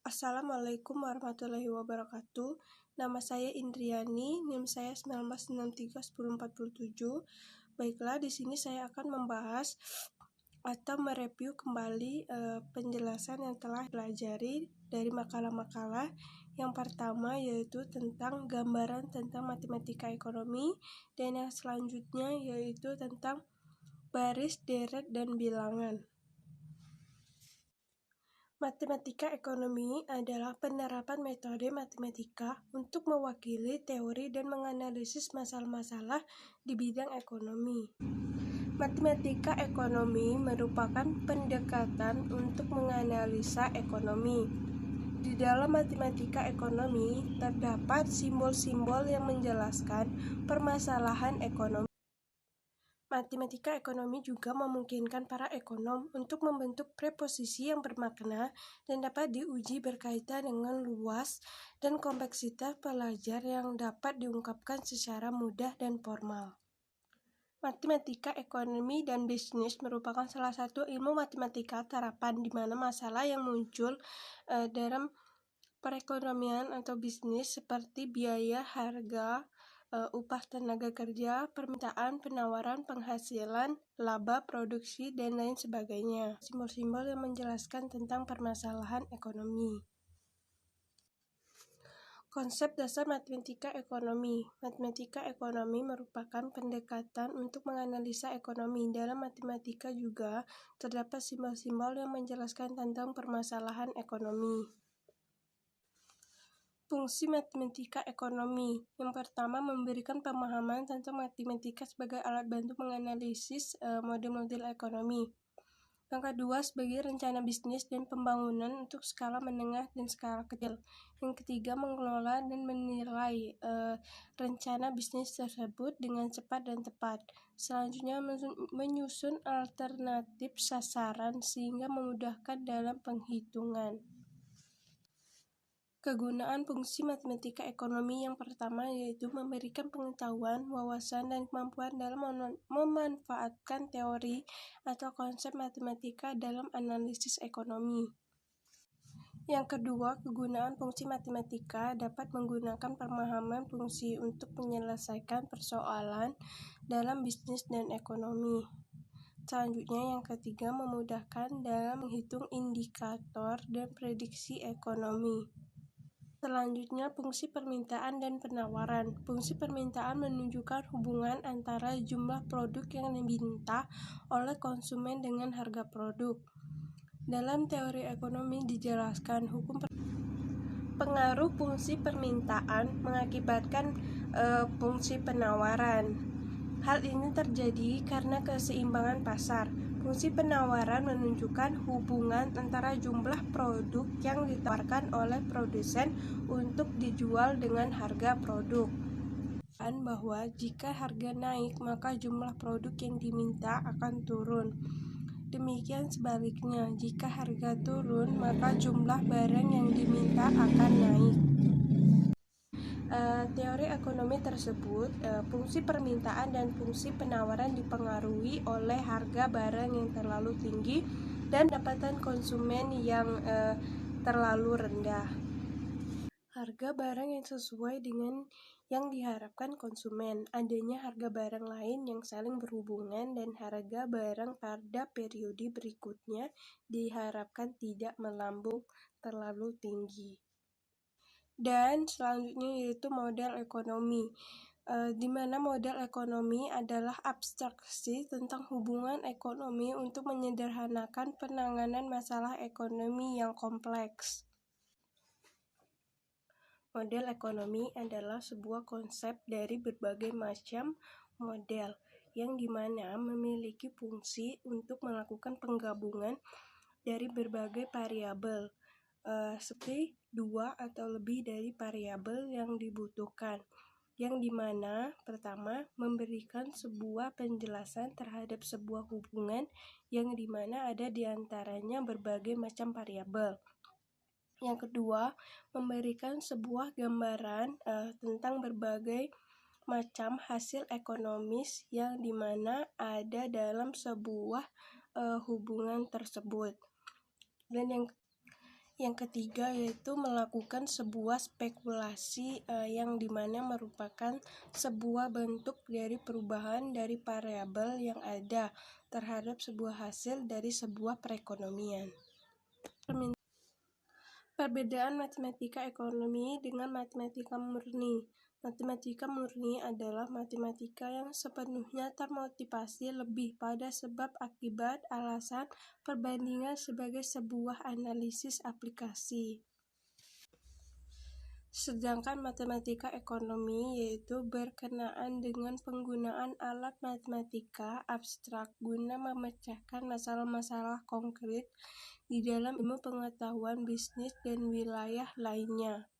Assalamualaikum warahmatullahi wabarakatuh. Nama saya Indriani, NIM saya 19631047. Baiklah, di sini saya akan membahas atau mereview kembali penjelasan yang telah pelajari dari makalah-makalah. Yang pertama yaitu tentang gambaran tentang matematika ekonomi, dan yang selanjutnya yaitu tentang baris, deret, dan bilangan. Matematika ekonomi adalah penerapan metode matematika untuk mewakili teori dan menganalisis masalah-masalah di bidang ekonomi. Matematika ekonomi merupakan pendekatan untuk menganalisa ekonomi. Di dalam matematika ekonomi terdapat simbol-simbol yang menjelaskan permasalahan ekonomi. Matematika ekonomi juga memungkinkan para ekonom untuk membentuk preposisi yang bermakna dan dapat diuji berkaitan dengan luas dan kompleksitas pelajar yang dapat diungkapkan secara mudah dan formal. Matematika ekonomi dan bisnis merupakan salah satu ilmu matematika terapan di mana masalah yang muncul dalam perekonomian atau bisnis seperti biaya, harga, upah tenaga kerja, permintaan, penawaran, penghasilan, laba, produksi, dan lain sebagainya. Simbol-simbol yang menjelaskan tentang permasalahan ekonomi. Konsep dasar matematika ekonomi. Matematika ekonomi merupakan pendekatan untuk menganalisa ekonomi. Dalam matematika juga terdapat simbol-simbol yang menjelaskan tentang permasalahan ekonomi. Fungsi matematika ekonomi. Yang pertama, memberikan pemahaman tentang matematika sebagai alat bantu menganalisis model-model ekonomi. Yang kedua, sebagai rencana bisnis dan pembangunan untuk skala menengah dan skala kecil. Yang ketiga, mengelola dan menilai rencana bisnis tersebut dengan cepat dan tepat. Selanjutnya, menyusun alternatif sasaran sehingga memudahkan dalam penghitungan. Kegunaan fungsi matematika ekonomi yang pertama yaitu memberikan pengetahuan, wawasan, dan kemampuan dalam memanfaatkan teori atau konsep matematika dalam analisis ekonomi. Yang kedua, kegunaan fungsi matematika dapat menggunakan pemahaman fungsi untuk menyelesaikan persoalan dalam bisnis dan ekonomi. Selanjutnya, yang ketiga, memudahkan dalam menghitung indikator dan prediksi ekonomi. Selanjutnya, fungsi permintaan dan penawaran. Fungsi permintaan menunjukkan hubungan antara jumlah produk yang diminta oleh konsumen dengan harga produk. Dalam teori ekonomi dijelaskan hukum pengaruh fungsi permintaan mengakibatkan fungsi penawaran. Hal ini terjadi karena keseimbangan pasar. Fungsi penawaran menunjukkan hubungan antara jumlah produk yang ditawarkan oleh produsen untuk dijual dengan harga produk. Bahwa jika harga naik, maka jumlah produk yang diminta akan turun. Demikian sebaliknya, jika harga turun, maka jumlah barang yang diminta akan naik. Teori ekonomi tersebut, fungsi permintaan dan fungsi penawaran dipengaruhi oleh harga barang yang terlalu tinggi dan pendapatan konsumen yang terlalu rendah. Harga barang yang sesuai dengan yang diharapkan konsumen, adanya harga barang lain yang saling berhubungan, dan harga barang pada periode berikutnya diharapkan tidak melambung terlalu tinggi. Dan selanjutnya yaitu model ekonomi, di mana model ekonomi adalah abstraksi tentang hubungan ekonomi untuk menyederhanakan penanganan masalah ekonomi yang kompleks. Model ekonomi adalah sebuah konsep dari berbagai macam model yang dimana memiliki fungsi untuk melakukan penggabungan dari berbagai variabel, seperti dua atau lebih dari variabel yang dibutuhkan, yang dimana pertama memberikan sebuah penjelasan terhadap sebuah hubungan yang dimana ada diantaranya berbagai macam variabel. Yang kedua, memberikan sebuah gambaran tentang berbagai macam hasil ekonomis yang dimana ada dalam sebuah hubungan tersebut. Dan Yang ketiga yaitu melakukan sebuah spekulasi yang dimana merupakan sebuah bentuk dari perubahan dari variabel yang ada terhadap sebuah hasil dari sebuah perekonomian. Perbedaan matematika ekonomi dengan matematika murni. Matematika murni adalah matematika yang sepenuhnya termotivasi lebih pada sebab akibat, alasan, perbandingan sebagai sebuah analisis aplikasi. Sedangkan matematika ekonomi yaitu berkenaan dengan penggunaan alat matematika abstrak guna memecahkan masalah-masalah konkret di dalam ilmu pengetahuan bisnis dan wilayah lainnya.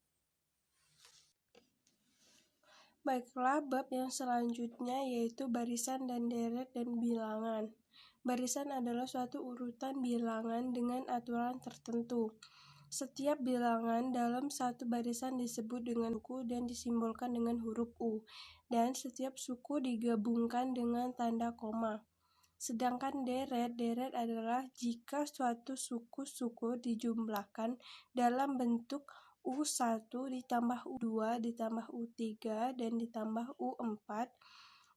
Baiklah, bab yang selanjutnya yaitu barisan dan deret dan bilangan. Barisan adalah suatu urutan bilangan dengan aturan tertentu. Setiap bilangan dalam satu barisan disebut dengan suku dan disimbolkan dengan huruf U, dan setiap suku digabungkan dengan tanda koma. Sedangkan deret adalah jika suatu suku-suku dijumlahkan dalam bentuk U1 ditambah U2 ditambah U3 dan ditambah U4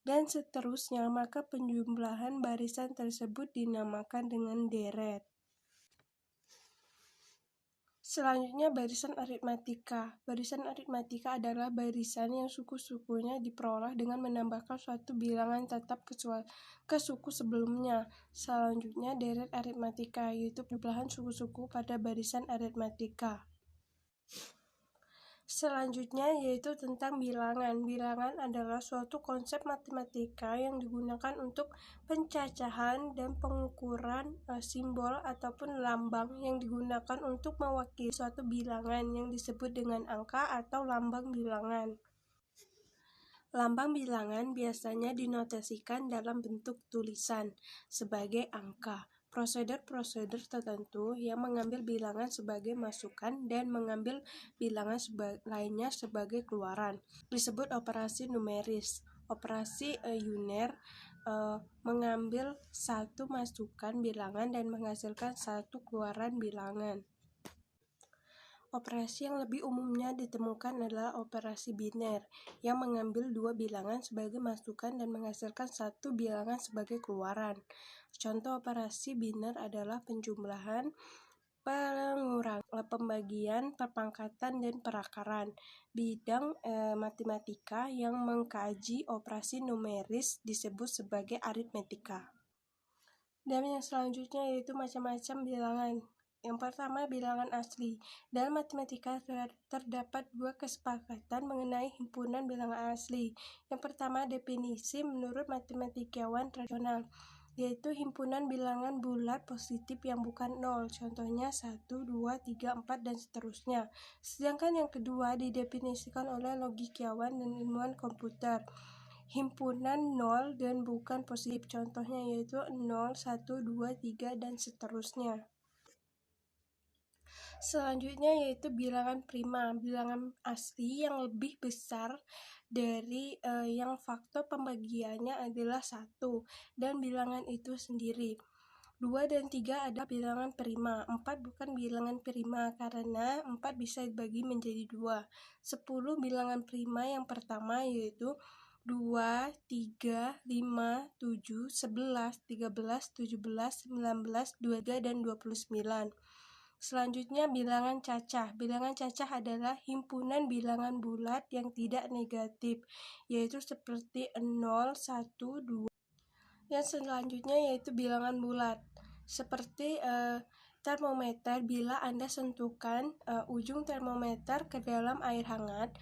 dan seterusnya, maka penjumlahan barisan tersebut dinamakan dengan deret. Selanjutnya barisan aritmatika. Barisan aritmatika adalah barisan yang suku-sukunya diperoleh dengan menambahkan suatu bilangan tetap ke suku sebelumnya. Selanjutnya deret aritmatika, yaitu penjumlahan suku-suku pada barisan aritmatika. Selanjutnya yaitu tentang bilangan. Bilangan adalah suatu konsep matematika yang digunakan untuk pencacahan dan pengukuran simbol ataupun lambang yang digunakan untuk mewakili suatu bilangan yang disebut dengan angka atau lambang bilangan. Lambang bilangan biasanya dinotasikan dalam bentuk tulisan sebagai angka. Prosedur tertentu yang mengambil bilangan sebagai masukan dan mengambil bilangan lainnya sebagai keluaran disebut operasi numeris. Operasi Euler mengambil satu masukan bilangan dan menghasilkan satu keluaran bilangan. Operasi yang lebih umumnya ditemukan adalah operasi biner, yang mengambil dua bilangan sebagai masukan dan menghasilkan satu bilangan sebagai keluaran. Contoh operasi biner adalah penjumlahan, pengurangan, pembagian, perpangkatan, dan perakaran. Bidang matematika yang mengkaji operasi numeris disebut sebagai aritmetika. Dan yang selanjutnya yaitu macam-macam bilangan. Yang pertama, bilangan asli. Dalam matematika terdapat dua kesepakatan mengenai himpunan bilangan asli. Yang pertama, definisi menurut matematikawan tradisional, yaitu himpunan bilangan bulat positif yang bukan nol, contohnya 1, 2, 3, 4, dan seterusnya. Sedangkan yang kedua didefinisikan oleh logikawan dan ilmuwan komputer, himpunan nol dan bukan positif, contohnya yaitu 0, 1, 2, 3, dan seterusnya. Selanjutnya yaitu bilangan prima, bilangan asli yang lebih besar dari yang faktor pembagiannya adalah 1 dan bilangan itu sendiri. 2 dan 3 adalah bilangan prima. 4 bukan bilangan prima karena 4 bisa dibagi menjadi 2. 10 bilangan prima yang pertama yaitu 2, 3, 5, 7, 11, 13, 17, 19, 23, dan 29. Selanjutnya bilangan cacah. Bilangan cacah adalah himpunan bilangan bulat yang tidak negatif, yaitu seperti 0, 1, 2. Yang selanjutnya yaitu bilangan bulat. Seperti termometer, bila Anda sentuhkan ujung termometer ke dalam air hangat,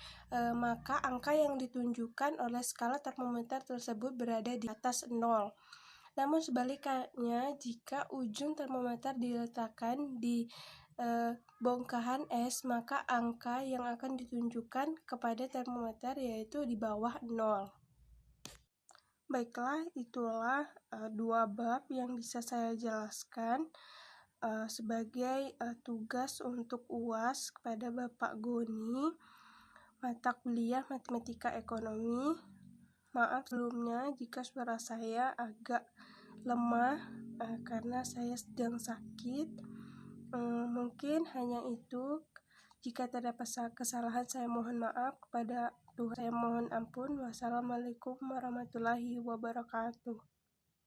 maka angka yang ditunjukkan oleh skala termometer tersebut berada di atas 0. Namun sebaliknya, jika ujung termometer diletakkan di bongkahan es, maka angka yang akan ditunjukkan kepada termometer yaitu di bawah 0. Baiklah, itulah dua bab yang bisa saya jelaskan sebagai tugas untuk UAS kepada Bapak Goni, mata kuliah Matematika Ekonomi. Maaf sebelumnya jika suara saya agak lemah karena saya sedang sakit. Mungkin hanya itu. Jika terdapat kesalahan, saya mohon maaf kepada Tuhan. Saya mohon ampun. Wassalamualaikum warahmatullahi wabarakatuh.